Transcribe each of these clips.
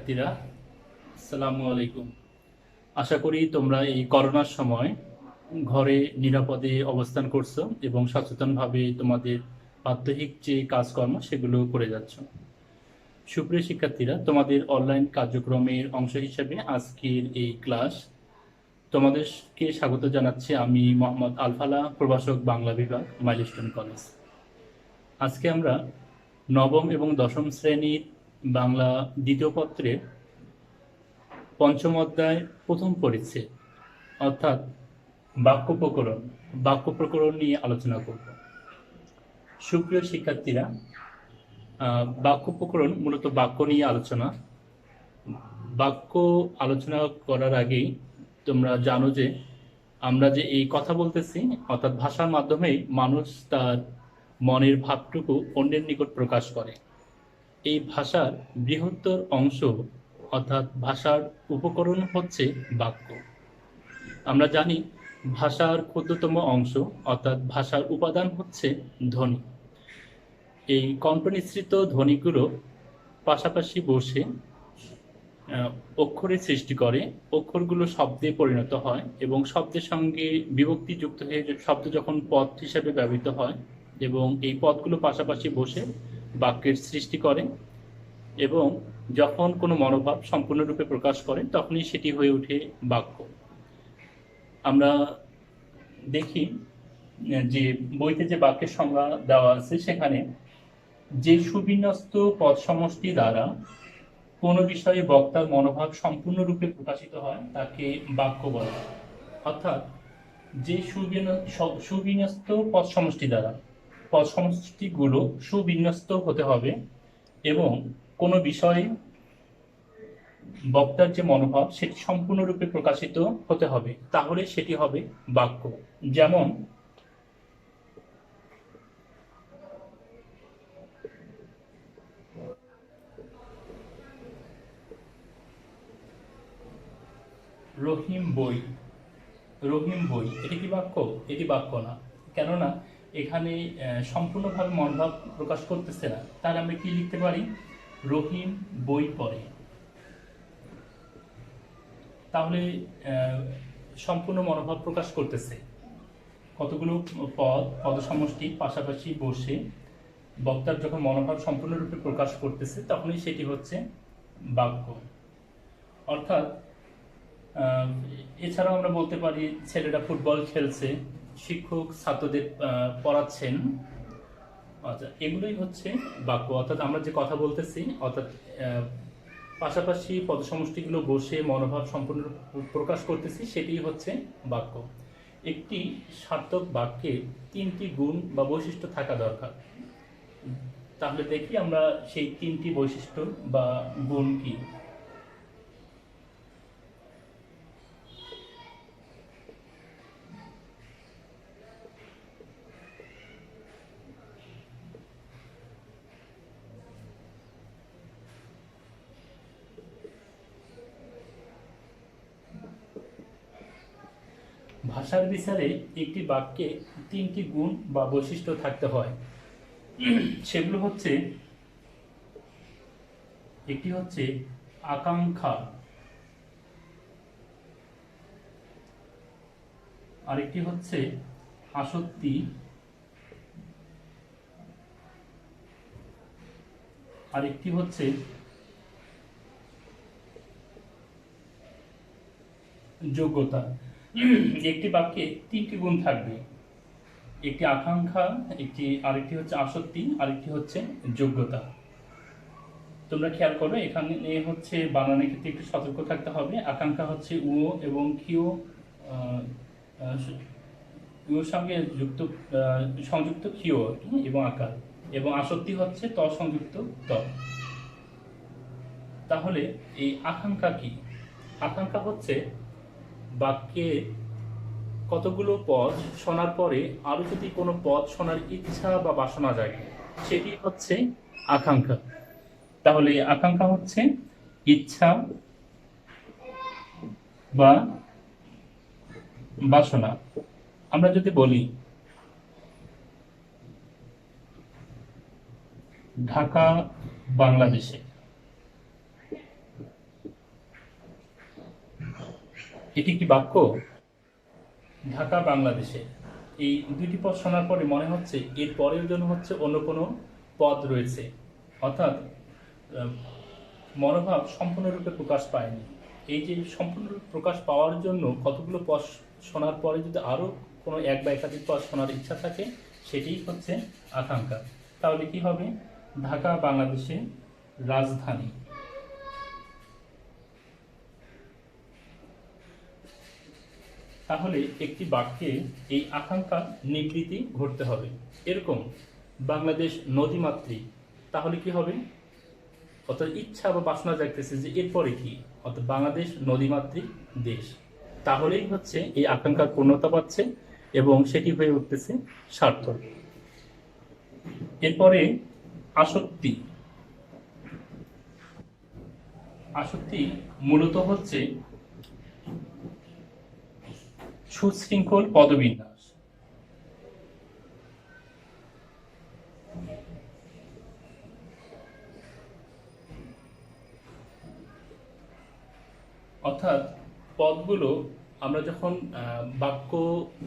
শিক্ষার্থীরা, আসসালামু আলাইকুম। আশা করি তোমরা এই করোনার সময় ঘরে নিরাপদে অবস্থান করছো এবং সচেতনভাবে তোমাদের প্রাত্যহিক যে কাজকর্ম সেগুলো করে যাচ্ছ। সুপ্রিয় শিক্ষার্থীরা, তোমাদের অনলাইন কার্যক্রমের অংশ হিসেবে আজকের এই ক্লাস তোমাদেরকে স্বাগত জানাচ্ছি। আমি মোহাম্মদ আলফালা, প্রভাষক, বাংলা বিভাগ, মাইলস্টোন কলেজ। আজকে আমরা নবম এবং দশম শ্রেণীর বাংলা দ্বিতীয় পত্রের পঞ্চম অধ্যায় প্রথম পরিচ্ছেদ অর্থাৎ বাক্য প্রকরণ নিয়ে আলোচনা করব। সুপ্রিয় শিক্ষার্থীরা, বাক্য প্রকরণ মূলত বাক্য নিয়ে আলোচনা। বাক্য আলোচনা করার আগেই তোমরা জানো যে আমরা যে এই কথা বলতেছি অর্থাৎ ভাষার মাধ্যমেই মানুষ তার মনের ভাবটুকু অন্যের নিকট প্রকাশ করে। এই ভাষার বৃহত্তর অংশ অর্থাৎ ভাষার উপকরণ হচ্ছে বাক্য। আমরা জানি ভাষার ক্ষুদ্রতম অংশ অর্থাৎ ভাষার উপাদান হচ্ছে ধ্বনি। এই কণ্ঠনিঃসৃত ধ্বনিগুলো পাশাপাশি বসে অক্ষরের সৃষ্টি করে। অক্ষরগুলো শব্দে পরিণত হয় এবং শব্দের সঙ্গে বিভক্তি যুক্ত হয়ে শব্দ যখন পদ হিসাবে ব্যবহৃত হয় এবং এই পদগুলো পাশাপাশি বসে বাক্যের সৃষ্টি করে এবং যখন কোনো মনোভাব সম্পূর্ণরূপে প্রকাশ করে তখনই সেটি হয়ে ওঠে বাক্য। আমরা দেখি যে বইতে যে বাক্যের সংজ্ঞা দেওয়া আছে সেখানে যে সুবিন্যস্ত পদ সমষ্টি দ্বারা কোনো বিষয়ে বক্তার মনোভাব সম্পূর্ণরূপে প্রকাশিত হয় তাকে বাক্য বলে। অর্থাৎ যে সুবিন্যস্ত পদ সমষ্টি দ্বারা পদ সমষ্টিগুলো সুবিন্যস্ত হতে হবে এবং কোনো বিষয়ে বক্তার যে মনোভাব সেটি সম্পূর্ণরূপে প্রকাশিত হতে হবে, তাহলে সেটি হবে বাক্য। যেমন রহিম বই, রহিম বই, এটি কি বাক্য? এটি বাক্য না, কেননা এখানে সম্পূর্ণভাবে মনোভাব প্রকাশ করতেছে না। তাহলে আমরা কি লিখতে পারি? রহিম বই পড়ে। তাহলে সম্পূর্ণ মনোভাব প্রকাশ করতেছে। কতগুলো পদ সমষ্টি পাশাপাশি বসে বক্তার যখন মনোভাব সম্পূর্ণরূপে প্রকাশ করতেছে তখনই সেটি হচ্ছে বাক্য। অর্থাৎ এছাড়াও আমরা বলতে পারি ছেলেরা ফুটবল খেলছে, শিক্ষক ছাত্রদের পড়াচ্ছেন। আচ্ছা, এগুলোই হচ্ছে বাক্য। অর্থাৎ আমরা যে কথা বলতেছি অর্থাৎ পাশাপাশি পদসমষ্টিগুলো বসে মনোভাব সম্পূর্ণ প্রকাশ করতেছি, সেটি হচ্ছে বাক্য। একটি সার্থক বাক্যে 3টি গুণ বা বৈশিষ্ট্য থাকা দরকার। তাহলে দেখি আমরা সেই 3টি বৈশিষ্ট্য বা গুণ কি। ভাষার বিচারে একটি বাক্যে 3টি গুণ বা বৈশিষ্ট্য থাকতে হয়। সেগুলো হচ্ছে, একটি হচ্ছে আকাঙ্ক্ষা, আরেকটি হচ্ছে আসক্তি, আরেকটি হচ্ছে যোগ্যতা। একটি বাক্যে 3টি গুণ থাকবে, একটি আকাঙ্ক্ষা, আরেকটি হচ্ছে আসক্তি, আরেকটি হচ্ছে যোগ্যতা। তোমরা খেয়াল করো, এখানে হচ্ছে বানানের ক্ষেত্রে একটু সতর্ক থাকতে হবে। আকাঙ্ক্ষা হচ্ছে উ এবং কিউ ইউর সঙ্গে সংযুক্ত কিউ এবং আকার, এবং আসক্তি হচ্ছে ত সংযুক্ত ত। তাহলে এই আকাঙ্ক্ষা কি? আকাঙ্ক্ষা হচ্ছে বাক্যে কতগুলো পদ শোনার পরে আরো যদি কোনো পদ শোনার ইচ্ছা বা বাসনা জাগে, সেটি হচ্ছে আকাঙ্ক্ষা। তাহলে আকাঙ্ক্ষা হচ্ছে ইচ্ছা বা বাসনা। আমরা যদি বলি ঢাকা বাংলাদেশে, এটি কি বাক্য? ঢাকা বাংলাদেশে। এই দুইটি পদ শোনার পরে মনে হচ্ছে এর পরের জন্য হচ্ছে অন্য কোনো পদ রয়েছে, অর্থাৎ মনোভাব সম্পূর্ণরূপে প্রকাশ পায়নি। এই যে সম্পূর্ণরূপে প্রকাশ পাওয়ার জন্য কতগুলো পদ শোনার পরে যদি আরও কোনো এক বা একাধিক পদ শোনার ইচ্ছা থাকে, সেটিই হচ্ছে আকাঙ্ক্ষা। তাহলে কি হবে? ঢাকা বাংলাদেশে রাজধানী। তাহলে একটি বাক্যে এই আকাঙ্ক্ষা নিবৃত্তি ঘটতে হবে। এরকম বাংলাদেশ নদীমাতৃক, তাহলে কি হবে? অর্থাৎ ইচ্ছা বা বাসনা জাগতেছে যে এরপরে কি, অর্থাৎ বাংলাদেশ নদীমাতৃক দেশ। তাহলেই হচ্ছে এই আকাঙ্ক্ষার পূর্ণতা পাচ্ছে এবং সেটি হয়ে উঠতেছে সার্থক। এরপরে আসক্তি। আসক্তি মূলত হচ্ছে সুশৃঙ্খল পদবিন্যাস। অর্থাৎ পদগুলো আমরা যখন বাক্য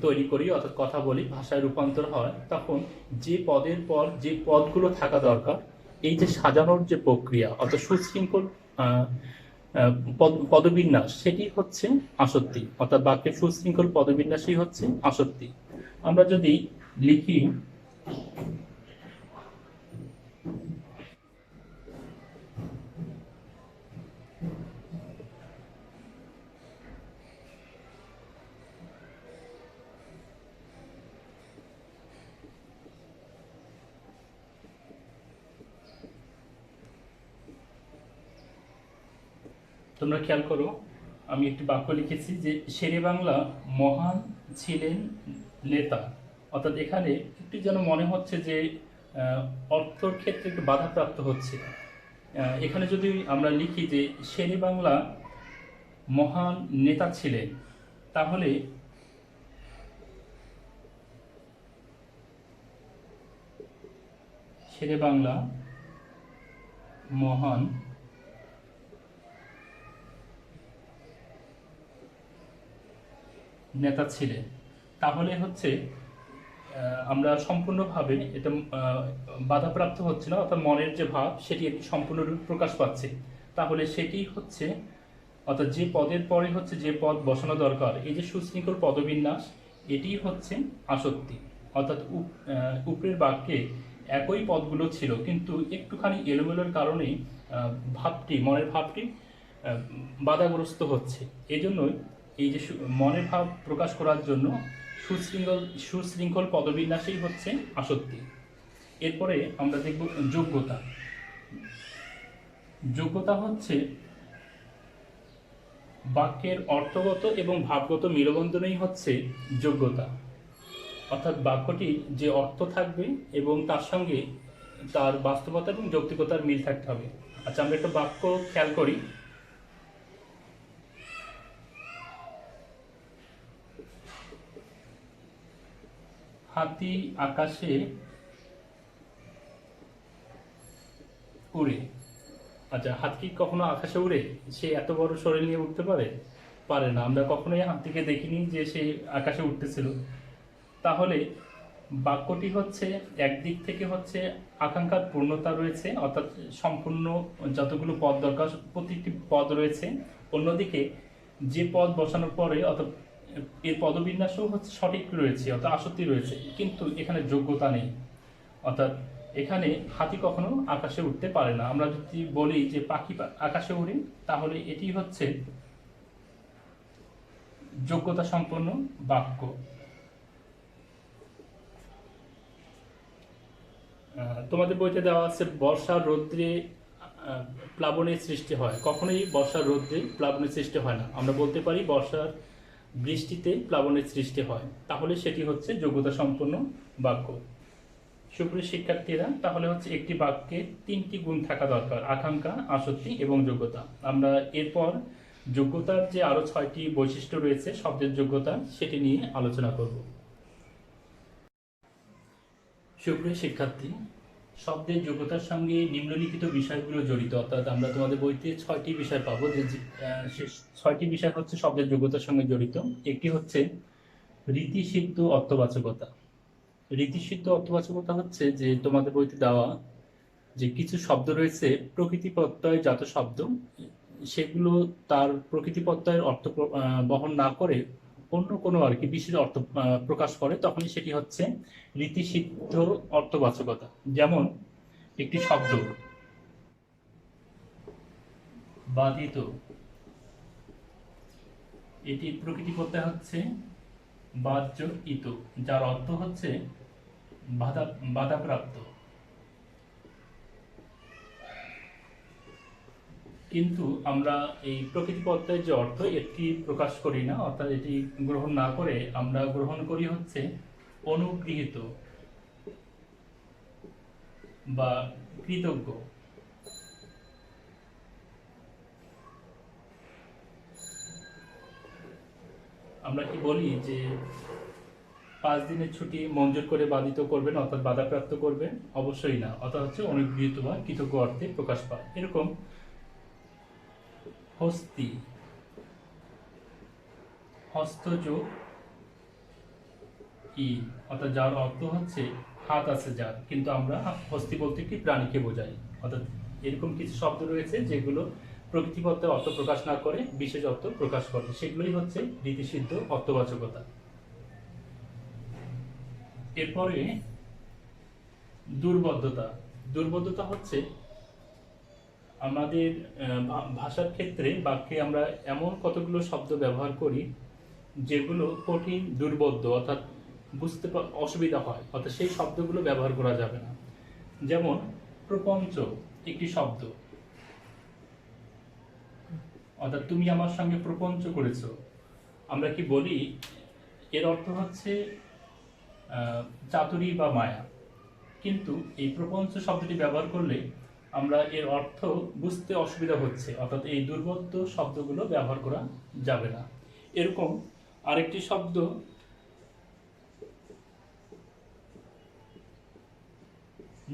তৈরি করি, অর্থাৎ কথা বলি, ভাষায় রূপান্তর হয়, তখন যে পদের পর যে পদগুলো থাকা দরকার, এই যে সাজানোর যে প্রক্রিয়া, অর্থাৎ সুশৃঙ্খল পদবিন্যাস, সেটি হচ্ছে আসক্তি। অর্থাৎ বাক্যের সুশৃঙ্খল পদবিন্যাসই হচ্ছে আসক্তি। আমরা যদি লিখি তোমরা খেয়াল করো, আমি একটি বাক্য লিখেছি যে শেরে বাংলা মহান ছিলেন নেতা। অর্থাৎ এখানে একটু যেন মনে হচ্ছে যে অর্থর ক্ষেত্রে একটু বাধাপ্রাপ্ত হচ্ছে। এখানে যদি আমরা লিখি যে শেরে বাংলা মহান নেতা ছিলেন, তাহলে শেরে বাংলা মহান নেতা ছিলেন, তাহলে হচ্ছে আমরা সম্পূর্ণভাবে এটা বাধাপ্রাপ্ত হচ্ছে না, অর্থাৎ মনের যে ভাব সেটি একটি সম্পূর্ণরূপে প্রকাশ পাচ্ছে। তাহলে সেটি হচ্ছে, অর্থাৎ যে পদের পরে হচ্ছে যে পদ বসানো দরকার, এই যে সুশৃঙ্খল পদবিন্যাস, এটি হচ্ছে আসক্তি। অর্থাৎ উপরের বাক্যে একই পদগুলো ছিল, কিন্তু একটুখানি এলোমেলোর কারণে ভাবটি, মনের ভাবটি বাধাগ্রস্ত হচ্ছে। এই জন্যই এই যে মনের ভাব প্রকাশ করার জন্য সুশৃঙ্খল পদবিন্যাসই হচ্ছে আসক্তি। এরপরে আমরা দেখব যোগ্যতা। যোগ্যতা হচ্ছে বাক্যের অর্থগত এবং ভাবগত মিলবন্ধনই হচ্ছে যোগ্যতা। অর্থাৎ বাক্যটি যে অর্থ থাকবে এবং তার সঙ্গে তার বাস্তবতা এবং যৌক্তিকতার মিল থাকতে হবে। আচ্ছা, আমরা একটা বাক্য খেয়াল করি। হাতি আকাশে উড়ে। আচ্ছা, হাতি কখনো আকাশে উড়ে? সে এত বড় শরীর নিয়ে উঠতে পারে? পারে না। আমরা কখনোই হাতিকে দেখিনি যে সে আকাশে উঠতেছিল। তাহলে বাক্যটি হচ্ছে একদিক থেকে হচ্ছে আকাঙ্ক্ষার পূর্ণতা রয়েছে, অর্থাৎ সম্পূর্ণ যতগুলো পদ দরকার প্রতিটি পদ রয়েছে। অন্যদিকে যে পদ বসানোর পরে, অর্থাৎ এর পদবিন্যাসও হচ্ছে সঠিক রয়েছে, অর্থাৎ আসক্তি রয়েছে, কিন্তু এখানে যোগ্যতা নেই। অর্থাৎ এখানে হাতি কখনো আকাশে উঠতে পারে না। আমরা যদি বলি যে পাখি আকাশে উড়ে, তাহলে এটি হচ্ছে যোগ্যতা সম্পন্ন বাক্য। তোমাদের বইতে দেওয়া আছে বর্ষার রৌদ্রে প্লাবনের সৃষ্টি হয়। কখনোই বর্ষার রৌদ্রে প্লাবনের সৃষ্টি হয় না। আমরা বলতে পারি বর্ষার বৃষ্টিতে প্লাবনের সৃষ্টি হয়, তাহলে সেটি হচ্ছে যোগ্যতা সম্পন্ন বাক্য। সুপ্রিয় শিক্ষার্থীরা, তাহলে হচ্ছে একটি বাক্যে তিনটি গুণ থাকা দরকার: আকাঙ্ক্ষা, আসক্তি এবং যোগ্যতা। আমরা এরপর যোগ্যতার যে আরো 6টি বৈশিষ্ট্য রয়েছে শব্দের যোগ্যতা, সেটি নিয়ে আলোচনা করব। সুপ্রিয় শিক্ষার্থী, শব্দের যোগ্যতার সঙ্গে নিম্নলিখিত বিষয়গুলো জড়িত, অর্থাৎ আমরা তোমাদের বইতে 6টি বিষয় পাবো, সে 6টি বিষয় হচ্ছে শব্দের যোগ্যতার সঙ্গে জড়িত। একটি হচ্ছে রীতিসিদ্ধ অর্থবাচকতা। রীতিসিদ্ধ অর্থবাচকতা হচ্ছে যে তোমাদের বইতে দেওয়া যে কিছু শব্দ রয়েছে প্রকৃতি প্রত্যয়জাত শব্দ, সেগুলো তার প্রকৃতি প্রত্যয়ের অর্থ বহন না করে অন্য কোনো আর কি বিশেষ অর্থ প্রকাশ করে, তখনই সেটি হচ্ছে রীতিসিদ্ধ অর্থবাচকতা। যেমন একটি শব্দ বাধিত, এটি প্রকৃতি প্রত্যয় হচ্ছে বাহ্য ইত, যার অর্থ হচ্ছে বাধাপ্রাপ্ত। কিন্তু আমরা এই প্রকৃতি প্রত্যয়ের যে অর্থ এটি প্রকাশ করি না, অর্থাৎ এটি গ্রহণ না করে আমরা গ্রহণ করি হচ্ছে অনুগৃহীত বা কৃতজ্ঞ। আমরা কি বলি যে 5 দিনের ছুটি মঞ্জুর করে বাধিত করবেন, অর্থাৎ বাধাপ্রাপ্ত করবেন? অবশ্যই না, অর্থাৎ হচ্ছে অনুগৃহীত বা কৃতজ্ঞ অর্থে প্রকাশ পায়। এরকম হস্তি, হস্তযোগ ই, অর্থাৎ যার অর্থ হচ্ছে হাত আছে যার, কিন্তু আমরা হস্তি বলতে কি প্রাণীকে বোঝাই। অর্থাৎ এরকম কিছু শব্দ রয়েছে যেগুলো প্রকৃতিপত্রে অর্থ প্রকাশ না করে বিশেষ অর্থ প্রকাশ করে, সেগুলোই হচ্ছে রীতিসিদ্ধ অর্থবাচকতা। এরপরে দুর্বোধ্যতা। দুর্বোধ্যতা হচ্ছে আমাদের ভাষার ক্ষেত্রে বাক্যে আমরা এমন কতগুলো শব্দ ব্যবহার করি যেগুলো কঠিন, দুর্বোধ্য, অর্থাৎ বুঝতে অসুবিধা হয়, অর্থাৎ সেই শব্দগুলো ব্যবহার করা যাবে না। যেমন প্রপঞ্চ একটি শব্দ, অর্থাৎ তুমি আমার সঙ্গে প্রপঞ্চ করেছো। আমরা কি বলি এর অর্থ হচ্ছে চাতুরী বা মায়া, কিন্তু এই প্রপঞ্চ শব্দটি ব্যবহার করলে আমরা এর অর্থ বুঝতে অসুবিধা হচ্ছে, অর্থাৎ এই দুর্বোধ্য শব্দগুলো ব্যবহার করা যাবে না। এরকম আরেকটি শব্দ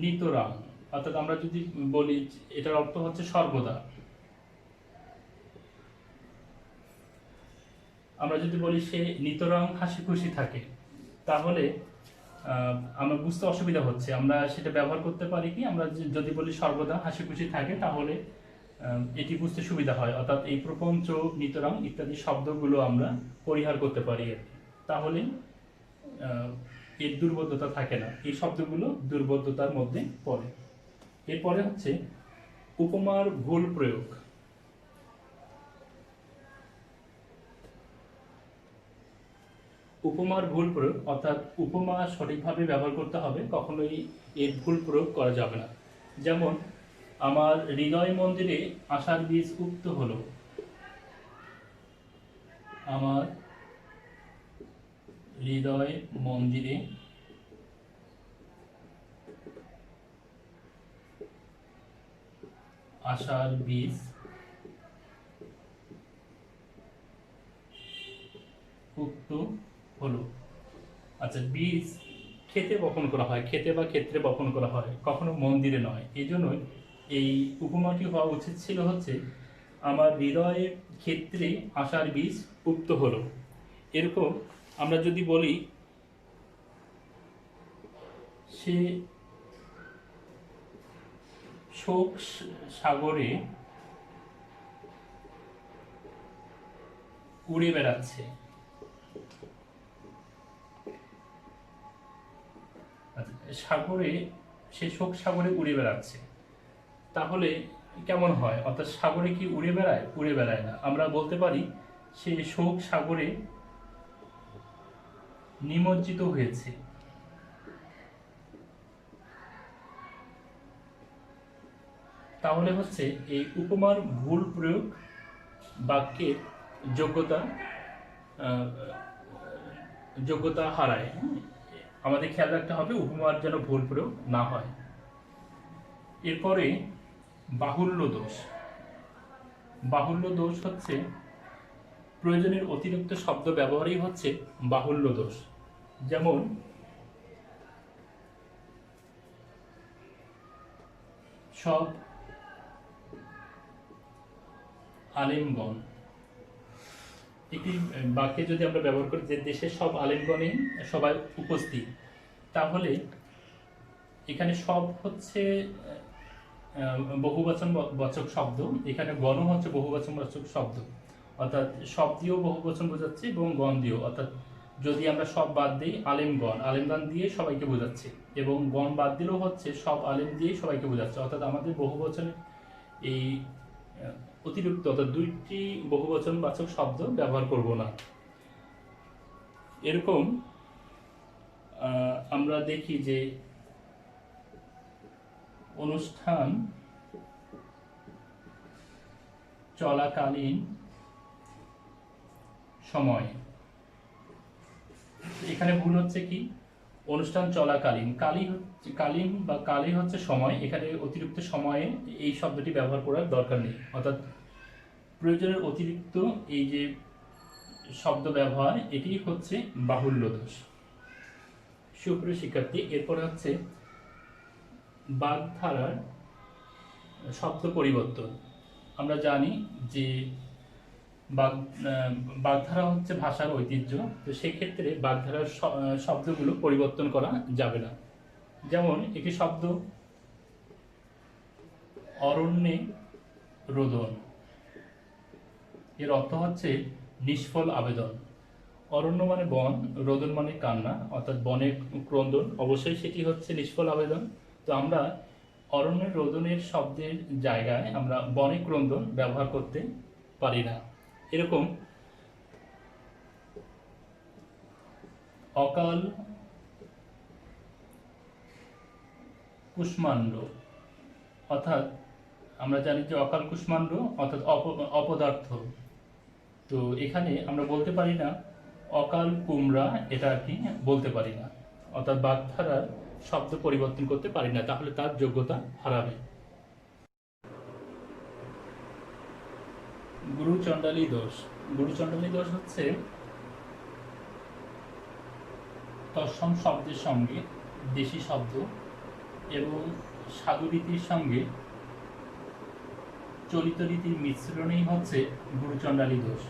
নিতরাং, অর্থাৎ আমরা যদি বলি এটার অর্থ হচ্ছে সর্বদা। আমরা যদি বলি সে নিতরাং হাসি খুশি থাকে, তাহলে আমার বুঝতে অসুবিধা হচ্ছে। আমরা সেটা ব্যবহার করতে পারি কি, আমরা যদি বলি সর্বদা হাসি খুশি থাকে, তাহলে এটি বুঝতে সুবিধা হয়। অর্থাৎ এই প্রপঞ্চ, নিতরাং ইত্যাদি শব্দগুলো আমরা পরিহার করতে পারি, তাহলে এর দুর্বোধ্যতা থাকে না। এই শব্দগুলো দুর্বোধ্যতার মধ্যে পড়ে। এরপরে হচ্ছে উপমার ভুল প্রয়োগ। উপমার ভুল প্রয়োগ, অর্থাৎ উপমা সঠিকভাবে ব্যবহার করতে হবে, কখনোই এর ভুল প্রয়োগ করা যাবে না। যেমন আমার হৃদয় মন্দিরে আশার বীজ উক্ত হলো। আমার হৃদয় মন্দিরে আশার বীজ উক্ত হলো। আচ্ছা, বীজ ক্ষেতে বপন করা হয়, ক্ষেতে বা ক্ষেত্রে বপন করা হয়, কখনো মন্দিরে নয়। এই জন্যই এই উপমাটি হওয়া উচিত ছিল হচ্ছে আমার হৃদয়ের ক্ষেত্রে আশার বীজ উক্ত হলো। এরকম আমরা যদি বলি সে শোক সাগরে উড়ে বেড়াচ্ছে, সাগরে, সে শোক সাগরে উড়ে বেড়াচ্ছে, তাহলে কেমন হয়? অর্থাৎ সাগরে কি উড়ে বেড়ায়? উড়ে বেড়ায় না। আমরা বলতে পারি সে শোক সাগরে নিমজ্জিত হয়েছে। তাহলে হচ্ছে এই উপমার ভুল প্রয়োগ বাক্যের যোগ্যতা হারায়। আমাদের খেয়াল রাখতে হবে উপমার যেন ভুল প্রয়োগ না হয়। এরপরে বাহুল্য দোষ। বাহুল্য দোষ হচ্ছে প্রয়োজনের অতিরিক্ত শব্দ ব্যবহারই হচ্ছে বাহুল্য দোষ। যেমন সব আলেমগণ, একটি বাক্যে যদি আমরা ব্যবহার করি যে দেশের সব আলেমগণই সবাই উপস্থিত, তাহলে এখানে সব হচ্ছে বহুবচন বাচক শব্দ, এখানে গণ হচ্ছে বহুবচন বাচক শব্দ, অর্থাৎ সব দিয়েও বহুবচন বোঝাচ্ছে এবং গণ দিয়েও, অর্থাৎ যদি আমরা সব বাদ দিই আলেমগণ দিয়ে সবাইকে বোঝাচ্ছে, এবং গণ বাদ দিলেও হচ্ছে সব আলেম দিয়ে সবাইকে বোঝাচ্ছে, অর্থাৎ আমাদের বহুবচনে এই অতিরিক্ত অর্থাৎ দুইটি বহুবচন বাচক শব্দ ব্যবহার করব না। এরকম আমরা দেখি যে অনুষ্ঠান চলাকালীন সময়, এখানে ভুল হচ্ছে কি, অনুষ্ঠান চলাকালীন, কালীন বা কালী হচ্ছে সময়, এখানে অতিরিক্ত সময়ে এই শব্দটি ব্যবহার করার দরকার নেই, অর্থাৎ প্রয়োজনের অতিরিক্ত এই যে শব্দ ব্যবহার এটি হচ্ছে বাহুল্য দোষ। সুপ্রিয় শিক্ষার্থী, এরপরে হচ্ছে বাগধারার শব্দ পরিবর্তন। আমরা জানি যে বাগধারা হচ্ছে ভাষার ঐতিহ্য, তো সেক্ষেত্রে বাগধারার শব্দগুলো পরিবর্তন করা যাবে না। যেমন একটি শব্দ অরণ্যে রোদন, এর অর্থ হচ্ছে নিষ্ফল আবেদন। অরণ্য মানে বন, রোদন মানে কান্না, অর্থাৎ বনের ক্রন্দন, অবশ্যই সেটি হচ্ছে নিষ্ফল আবেদন। তো আমরা অরণ্যের রোদনের শব্দের জায়গায় আমরা বনে ক্রন্দন ব্যবহার করতে পারি না। এরকম অকাল কুষ্মাণ্ড, অর্থাৎ আমরা জানি যে অকাল কুষ্মাণ্ড অর্থাৎ অপদার্থ, তো এখানে আমরা বলতে পারি না অকাল কুমড়া, এটা আর কি বলতে পারি না, অর্থাৎ বাগধারার শব্দ পরিবর্তন করতে পারি না, তাহলে তার যোগ্যতা হারাবে। গুরুচণ্ডালী দোষ, গুরুচণ্ডালী দোষ হচ্ছে তৎসম শব্দের সঙ্গে দেশি শব্দ এবং সাধুরীতির সঙ্গে চলিত রীতির মিশ্রণেই হচ্ছে গুরুচণ্ডালী দোষ।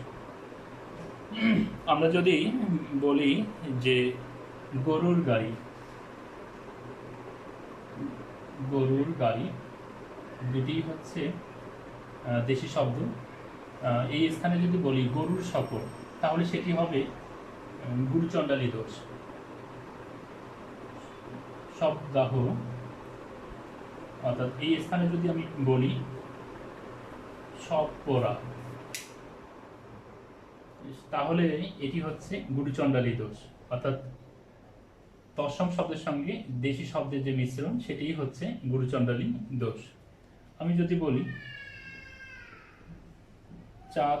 আমরা যদি বলি যে গরুর গাড়ি, গরুর গাড়ি দুটি হচ্ছে দেশি শব্দ, এই স্থানে যদি বলি গরুর শকর, তাহলে সেটি হবে গুরুচণ্ডালী দোষ। শব্দাহ, অর্থাৎ এই স্থানে যদি আমি বলি সব পড়া, তাহলে এটি হচ্ছে গুরুচণ্ডালী দোষ, অর্থাৎ তৎসম শব্দের সঙ্গে দেশি শব্দের যে মিশ্রণ সেটিই হচ্ছে গুরুচণ্ডালী দোষ। আমি যদি বলি চাঁদ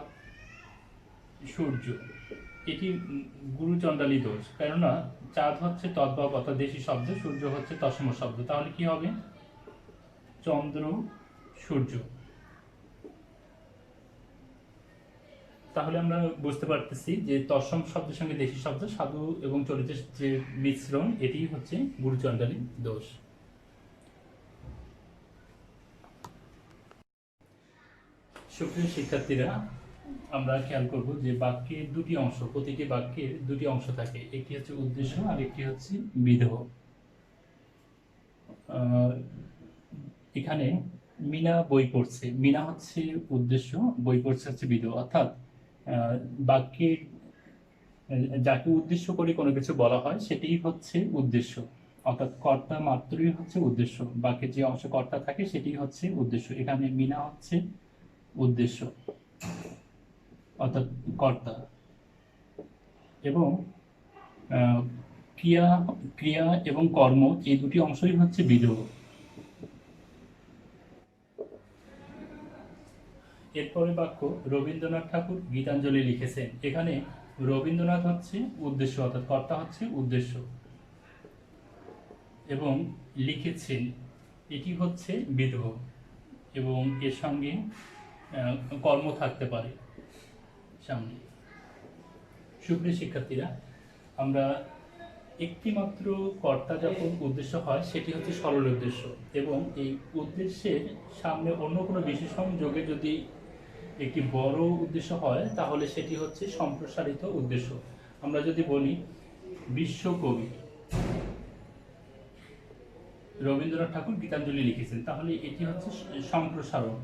সূর্য, এটি গুরুচণ্ডালী দোষ, কেননা চাঁদ হচ্ছে তদ্ভব অর্থাৎ দেশি শব্দ, সূর্য হচ্ছে তৎসম শব্দ, তাহলে কি হবে চন্দ্র সূর্য। তাহলে আমরা বুঝতে পারতেছি যে তৎসম শব্দের সঙ্গে দেশি শব্দ, সাধু এবং চলিতের যে মিশ্রণ, এটি হচ্ছে গুরুচণ্ডালী দোষ। সুপ্রিয় শিক্ষার্থীরা, আমরা খেয়াল করব যে বাক্যের দুটি অংশ, প্রতিটি বাক্যের দুটি অংশ থাকে, একটি হচ্ছে উদ্দেশ্য আর একটি হচ্ছে বিধেয়। এখানে মিনা বই পড়ছে, মিনা হচ্ছে উদ্দেশ্য, বই পড়ছে হচ্ছে বিধেয়, অর্থাৎ বাক্যের যাকে উদ্দেশ্য করে কোনো কিছু বলা হয় সেটিই হচ্ছে উদ্দেশ্য, অর্থাৎ কর্তা মাত্রই হচ্ছে উদ্দেশ্য, বাক্যের যে অংশ কর্তা থাকে সেটি হচ্ছে উদ্দেশ্য। এখানে মিনা হচ্ছে উদ্দেশ্য অর্থাৎ কর্তা, এবং ক্রিয়া ক্রিয়া এবং কর্ম এই দুটি অংশই হচ্ছে বিধেয়। এরপরে বাক্য রবীন্দ্রনাথ ঠাকুর গীতাঞ্জলি লিখেছেন, এখানে রবীন্দ্রনাথ হচ্ছে উদ্দেশ্য অর্থাৎ কর্তা হচ্ছে উদ্দেশ্য, এবং লিখেছেন এটি হচ্ছে বিধেয়, এবং এর সঙ্গে কর্ম থাকতে পারে সামনে। সুপ্রিয় শিক্ষার্থীরা, আমরা একটি মাত্র কর্তা যখন উদ্দেশ্য হয় সেটি হচ্ছে সরল উদ্দেশ্য, এবং এই উদ্দেশ্যের সামনে অন্য কোনো বিশেষণ যোগে যদি একটি বড় উদ্দেশ্য হয় তাহলে সেটি হচ্ছে সম্প্রসারিত উদ্দেশ্য। আমরা যদি বলি বিশ্বকবি রবীন্দ্রনাথ ঠাকুর গীতাঞ্জলি লিখেছেন, তাহলে এটি হচ্ছে সম্প্রসারণ।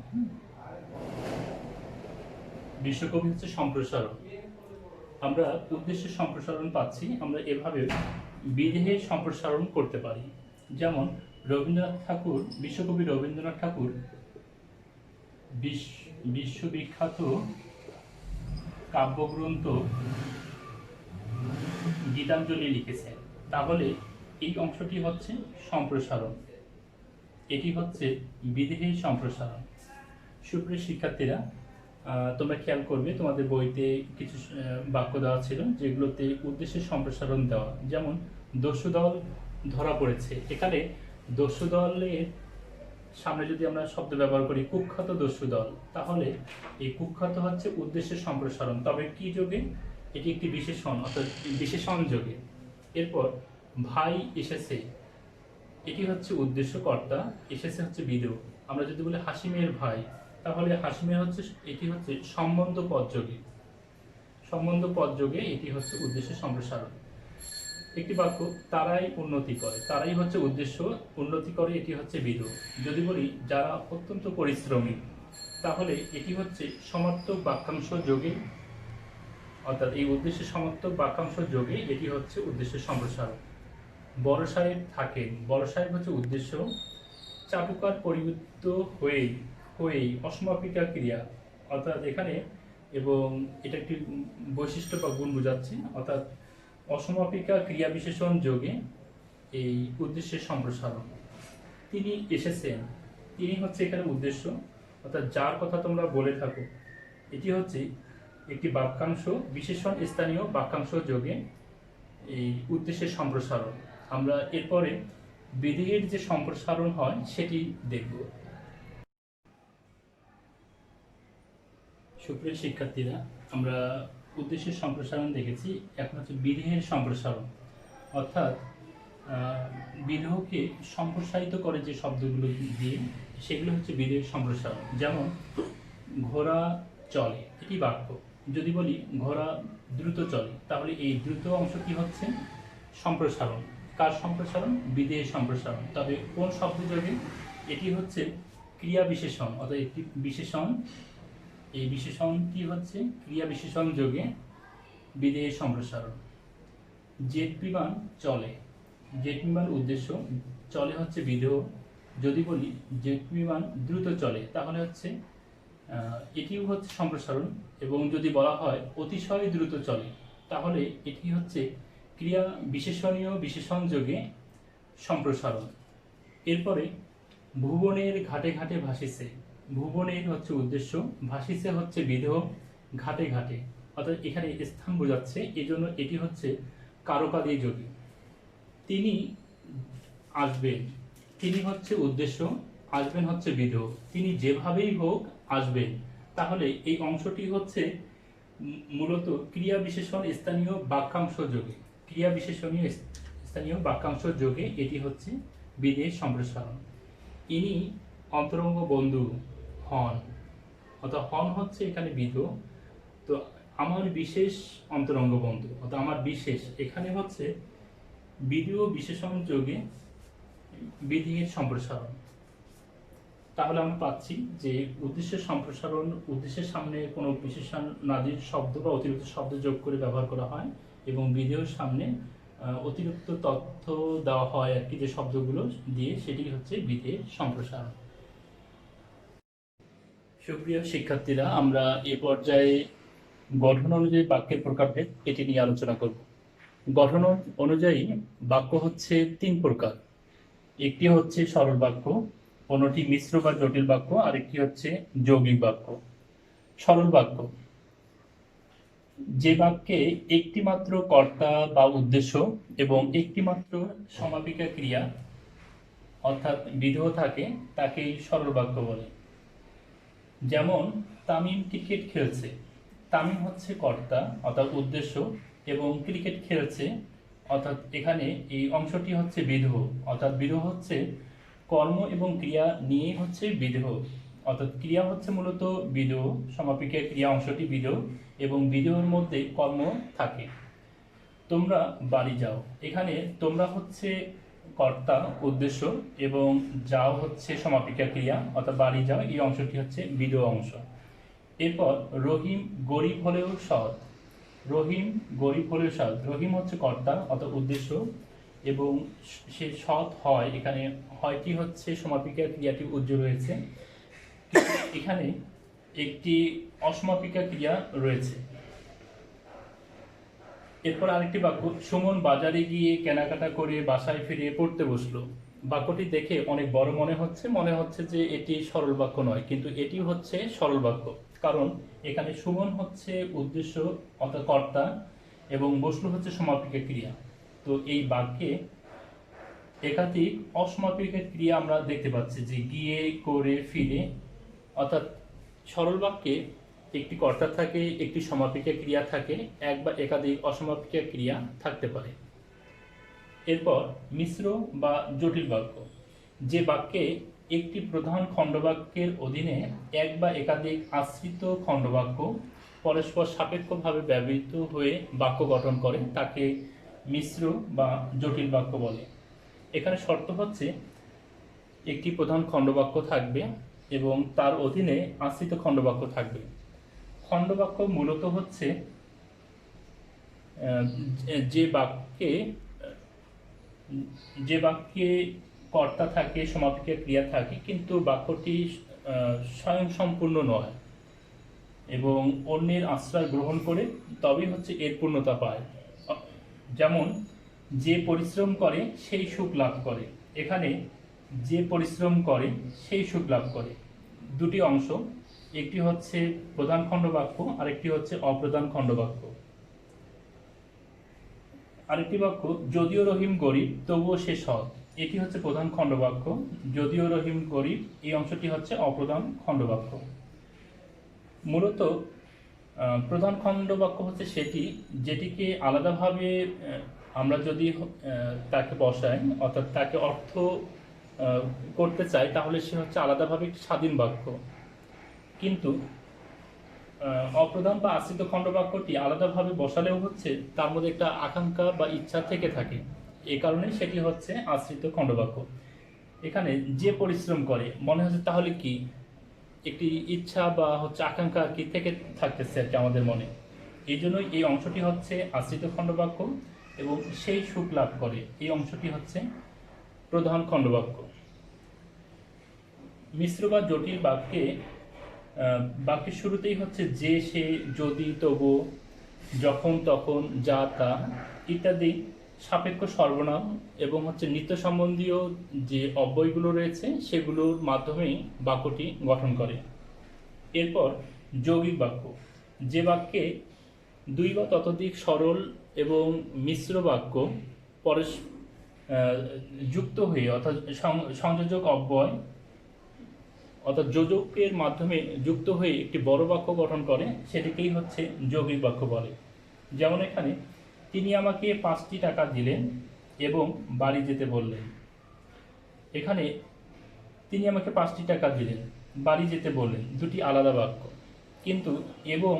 বিশ্বকবি হচ্ছে সম্প্রসারণ। আমরা উদ্দেশ্যের সম্প্রসারণ পাচ্ছি, আমরা এভাবে বিধেয়ের সম্প্রসারণ করতে পারি। যেমন রবীন্দ্রনাথ ঠাকুর, বিশ্বকবি রবীন্দ্রনাথ ঠাকুর বিশ্ববিখ্যাত কাব্যগ্রন্থ গীতাঞ্জলি লিখেছেন, তাহলে এই অংশটি হচ্ছে সম্প্রসারণ, এটি হচ্ছে বিধেয়ের সম্প্রসারণ। সুপ্রিয় শিক্ষার্থীরা, তোমরা খেয়াল করবে তোমাদের বইতে কিছু বাক্য দেওয়া ছিল যেগুলোতে উদ্দেশ্যের সম্প্রসারণ দেওয়া, যেমন দস্যু দল ধরা পড়েছে। এখানে দস্যু দলের সামনে যদি আমরা শব্দ ব্যবহার করি কুখ্যাত দস্যু দল, তাহলে এই কুখ্যাত হচ্ছে উদ্দেশ্যের সম্প্রসারণ, তবে কি যোগে? এটি একটি বিশেষণ, অর্থাৎ বিশেষণ যোগে। এরপর ভাই এসেছে, এটি হচ্ছে উদ্দেশ্য কর্তা, এসেছে হচ্ছে বিধেয়। আমরা যদি বলি হাসিমের ভাই, তাহলে হাসিমের হচ্ছে, এটি হচ্ছে সম্বন্ধ পদ যোগে, সম্বন্ধ পদ যোগে এটি হচ্ছে উদ্দেশ্যের সম্প্রসারণ। একটি বাক্য তারাই উন্নতি করে, তারাই হচ্ছে উদ্দেশ্য, উন্নতি করে এটি হচ্ছে বিধেয়। যদি বলি যারা অত্যন্ত পরিশ্রমী, তাহলে এটি হচ্ছে সমার্থক বাক্যাংশ যোগে, অর্থাৎ এই উদ্দেশ্যের সমার্থক বাক্যাংশ যোগে এটি হচ্ছে উদ্দেশ্যের সম্প্রসারণ। বড় সাহেব থাকেন, বড় সাহেব হচ্ছে উদ্দেশ্য, চাটুকার পরিবৃত্ত হয়েই অসমাপিকা ক্রিয়া, অর্থাৎ এখানে, এবং এটা একটি বৈশিষ্ট্য বা গুণ বোঝাচ্ছে, অর্থাৎ অসমাপিকা ক্রিয়া বিশেষণ যোগে এই উদ্দেশ্যের সম্প্রসারণ। তিনি এসেছেন, তিনি হচ্ছে এখানে উদ্দেশ্য, অর্থাৎ যার কথা তোমরা বলে থাকো, এটি হচ্ছে একটি বাক্যাংশ, বিশেষণ স্থানীয় বাক্যাংশ যোগে এই উদ্দেশ্যের সম্প্রসারণ। আমরা এরপরে বিধেয়ের যে সম্প্রসারণ হয় সেটি দেখব। সুপ্রিয় শিক্ষার্থীরা, আমরা উদ্দেশ্যের সম্প্রসারণ দেখেছি, এখন হচ্ছে বিধেয়ের সম্প্রসারণ, অর্থাৎ বিধেয়কে সম্প্রসারিত করে যে শব্দগুলো দিয়ে, সেগুলো হচ্ছে বিধেয়ের সম্প্রসারণ। যেমন ঘোড়া চলে, এটি বাক্য। যদি বলি ঘোড়া দ্রুত চলে, তাহলে এই দ্রুত অংশটি হচ্ছে সম্প্রসারণ। কার সম্প্রসারণ? বিধেয়ের সম্প্রসারণ। তবে কোন শব্দ যোগে? এটি হচ্ছে ক্রিয়া বিশেষণ, অর্থাৎ একটি বিশেষণ, এই বিশেষণটি হচ্ছে ক্রিয়া বিশেষণ যোগে বিধেয়ের সম্প্রসারণ। জেট বিমান চলে, জেট বিমান উদ্দেশ্য, চলে হচ্ছে বিধেয়। যদি বলি জেট বিমান দ্রুত চলে, তাহলে হচ্ছে এটিও হচ্ছে সম্প্রসারণ। এবং যদি বলা হয় অতিশয় দ্রুত চলে, তাহলে এটি হচ্ছে ক্রিয়া বিশেষণীয় বিশেষণ যোগে সম্প্রসারণ। এরপরে ভুবনের ঘাটে ঘাটে ভাসিছে, ভুবনের হচ্ছে উদ্দেশ্য, ভাসিছে হচ্ছে বিধেয়, ঘাটে ঘাটে, অর্থাৎ এখানে স্থান বোঝাচ্ছে, এজন্য এটি হচ্ছে কারকাদি যোগী। তিনি আসবেন, তিনি হচ্ছে উদ্দেশ্য, আসবেন হচ্ছে বিধেয়, তিনি যেভাবেই হোক আসবেন, তাহলে এই অংশটি হচ্ছে মূলত ক্রিয়া বিশেষণ স্থানীয় বাক্যাংশ যোগে, ক্রিয়া বিশেষণীয় স্থানীয় বাক্যাংশ যোগে এটি হচ্ছে বিধেয়ের সম্প্রসারণ। ইনি অন্তরঙ্গ বন্ধু হন, অর্থাৎ হন হচ্ছে এখানে বিধেয়। তো আমার বিশেষ অন্তরঙ্গ বন্ধু, অর্থাৎ আমার বিশেষ, এখানে হচ্ছে বিধেয় বিশেষণ যোগে বিধেয়ের সম্প্রসারণ। তাহলে আমরা পাচ্ছি যে উদ্দেশ্যের সম্প্রসারণ, উদ্দেশ্যের সামনে কোনো বিশেষণ নাদির শব্দ বা অতিরিক্ত শব্দ যোগ করে ব্যবহার করা হয়, এবং বিধেয়ের সামনে অতিরিক্ত তথ্য দেওয়া হয় আর কি, যে শব্দগুলো দিয়ে, সেটি হচ্ছে বিধেয়ের সম্প্রসারণ। সুপ্রিয় শিক্ষার্থীরা, আমরা এ পর্যায়ে গঠন অনুযায়ী বাক্যের প্রকারভেদ এটি নিয়ে আলোচনা করব। গঠন অনুযায়ী বাক্য হচ্ছে তিন প্রকার। একটি হচ্ছে সরল বাক্য, অন্যটি মিশ্র বা জটিল বাক্য, আরেকটি হচ্ছে যৌগিক বাক্য। সরল বাক্য, যে বাক্যে একটি মাত্র কর্তা বা উদ্দেশ্য এবং একটি মাত্র সমাপিকা ক্রিয়া অর্থাৎ বিধেয় থাকে, তাকেই সরল বাক্য বলে। যেমন তামিম ক্রিকেট খেলছে, তামিম হচ্ছে কর্তা অর্থাৎ উদ্দেশ্য, এবং ক্রিকেট খেলছে অর্থাৎ এখানে এই অংশটি হচ্ছে বিদেহ, অর্থাৎ বিদেহ হচ্ছে কর্ম এবং ক্রিয়া নিয়ে হচ্ছে বিদেহ, অর্থাৎ ক্রিয়া হচ্ছে মূলত বিদেহ, সমাপিকা ক্রিয়া অংশটি বিদেহ এবং বিদেহের মধ্যে কর্ম থাকে। তোমরা বাড়ি যাও, এখানে তোমরা হচ্ছে কর্তা উদ্দেশ্য এবং যাও হচ্ছে সমাপিকা ক্রিয়া, অর্থাৎ বাড়ি যাও এই অংশটি হচ্ছে বিদেহ অংশ। এরপর রহিম গরিব হলেও সৎ, রহিম গরিব হলেও সৎ, রহিম হচ্ছে কর্তা অর্থাৎ উদ্দেশ্য এবং সে সৎ হয়, এখানে হয়টি হচ্ছে সমাপিকা ক্রিয়াটি উজ্জ্বল রয়েছে, কিন্তু এখানে একটি অসমাপিকা ক্রিয়া রয়েছে। এরপর আরেকটি বাক্য, সুমন বাজারে গিয়ে কেনাকাটা করে বাসায় ফিরে পড়তে বসলো। বাক্যটি দেখে অনেক বড় মনে হচ্ছে যে এটি সরল বাক্য নয়, কিন্তু এটি হচ্ছে সরল বাক্য, কারণ এখানে সুমন হচ্ছে উদ্দেশ্য অর্থাৎ কর্তা এবং বসলো হচ্ছে সমাপিকা ক্রিয়া। তো এই বাক্যে একাধিক অসমাপিকা ক্রিয়া আমরা দেখতে পাচ্ছি, যে গিয়ে করে ফিরে, অর্থাৎ সরল বাক্যে একটি কর্তা থাকে, একটি সমাপিকা ক্রিয়া থাকে, এক বা একাধিক অসমাপিকা ক্রিয়া থাকতে পারে। এরপর মিশ্র বা জটিল বাক্য, যে বাক্যে একটি প্রধান খণ্ডবাক্যের অধীনে এক বা একাধিক আশ্রিত খণ্ডবাক্য পরস্পর সাপেক্ষভাবে ব্যবহৃত হয়ে বাক্য গঠন করে তাকে মিশ্র বা জটিল বাক্য বলে। এখানে শর্ত হচ্ছে একটি প্রধান খণ্ডবাক্য থাকবে এবং তার অধীনে আশ্রিত খণ্ডবাক্য থাকবে। খণ্ডবাক্য মূলত হচ্ছে যে বাক্যে কর্তা থাকে, সমাপিকা ক্রিয়া থাকে, কিন্তু বাক্যটি স্বয়ংসম্পূর্ণ নয় এবং অন্যের আশ্রয় গ্রহণ করে তবেই হচ্ছে এর পূর্ণতা পায়। যেমন যে পরিশ্রম করে সেই সুখ লাভ করে, এখানে যে পরিশ্রম করে সেই সুখ লাভ করে দুটি অংশ, একটি হচ্ছে প্রধান খণ্ডবাক্য আরেকটি হচ্ছে অপ্রধান খণ্ডবাক্য। আরেকটি বাক্য, যদিও রহিম গরিব তবুও সে সৎ, এটি হচ্ছে প্রধান খণ্ডবাক্য, যদিও রহিম গরিব এই অংশটি হচ্ছে অপ্রধান খণ্ডবাক্য। মূলত প্রধান খণ্ডবাক্য হচ্ছে সেটি যেটিকে আলাদাভাবে আমরা যদি তাকে বসাই, অর্থাৎ তাকে অর্থ করতে চাই, তাহলে সে হচ্ছে আলাদাভাবে স্বাধীন বাক্য, কিন্তু অপ্রধান বা আশ্রিত খণ্ডবাক্যটি আলাদাভাবে বসালেও হচ্ছে তার মধ্যে একটা আকাঙ্ক্ষা বা ইচ্ছা থেকে থাকে, এই কারণে সেটি হচ্ছে আশ্রিত খণ্ডবাক্য। এখানে যে পরিশ্রম করে মনে হচ্ছে তাহলে কি একটি ইচ্ছা বা হচ্ছে আকাঙ্ক্ষা কি থেকে থাকতেছে আর কি আমাদের মনে, এই জন্যই এই অংশটি হচ্ছে আশ্রিত খণ্ডবাক্য এবং সেই সুখ লাভ করে এই অংশটি হচ্ছে প্রধান খণ্ডবাক্য। মিশ্র বা জটিল বাক্যের শুরুতেই হচ্ছে যে, সে, যদি, তবু, যখন, তখন, যা, তা ইত্যাদি সাপেক্ষ সর্বনাম এবং হচ্ছে নিত্য সম্বন্ধীয় যে অব্যয়গুলো রয়েছে সেগুলোর মাধ্যমেই বাক্যটি গঠন করে। এরপর যৌগিক বাক্য, যে বাক্যে দুই বা ততোধিক সরল এবং মিশ্র বাক্য যুক্ত হয়ে, অর্থাৎ সংযোজক অব্যয় অর্থাৎ যোজকের মাধ্যমে যুক্ত হয়ে একটি বড় বাক্য গঠন করে, সেটিকেই হচ্ছে যৌগিক বাক্য বলে। যেমন এখানে, তিনি আমাকে 5টি টাকা দিলেন এবং বাড়ি যেতে বললেন। এখানে তিনি আমাকে 5টি টাকা দিলেন, বাড়ি যেতে বললেন দুটি আলাদা বাক্য, কিন্তু এবং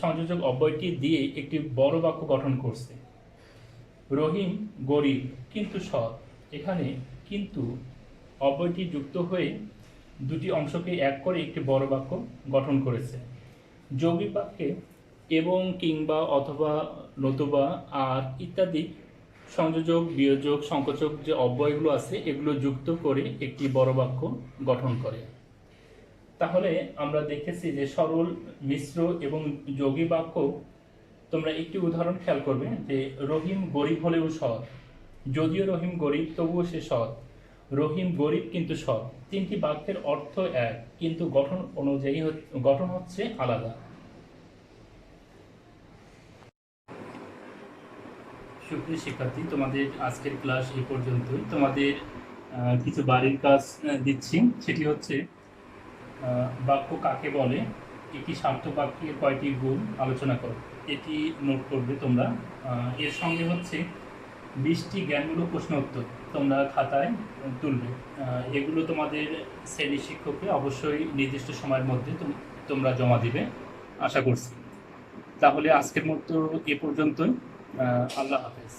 সংযোজক অব্যয়টি দিয়ে একটি বড় বাক্য গঠন করছে। রহিম গরিব কিন্তু সৎ, এখানে কিন্তু অব্যয়টি যুক্ত হয়ে দুটি অংশকে এক করে একটি বড় বাক্য গঠন করেছে। যৌগিক বাক্যে এবং, কিংবা, অথবা, নতুবা, আর ইত্যাদি সংযোজক, বিয়োজক, সংকোচক যে অব্যয়গুলো আছে এগুলো যুক্ত করে একটি বড় বাক্য গঠন করে। তাহলে আমরা দেখেছি যে সরল, মিশ্র এবং যৌগিক বাক্য। তোমরা একটি উদাহরণ খেয়াল করবে যে রহিম গরিব হলেও সৎ, যদিও রহিম গরিব তবুও সে সৎ, রহিম গরিব কিন্তু সৎ। তিনটি বাক্যের অর্থ এক, কিন্তু গঠন অনুযায়ী গঠন হচ্ছে আলাদা। সুপ্রিয় শিক্ষার্থী, তোমাদের আজকের ক্লাস এই পর্যন্তই। তোমাদের কিছু বাড়ির কাজ দিচ্ছি, সেটি হচ্ছে বাক্য কাকে বলে, একটি সার্থক বাক্যের কয়টি গুণ আলোচনা করো। এটি নোট করবে তোমরা। এর সঙ্গে হচ্ছে 20টি জ্ঞানমূলক প্রশ্ন উত্তর তোমরা খাতায় তুলবে। এগুলো তোমাদের শ্রেণী শিক্ষককে অবশ্যই নির্দিষ্ট সময়ের মধ্যে তোমরা জমা দিবে আশা করছি। তাহলে আজকের মতো এ পর্যন্তই। আল্লাহ হাফেজ।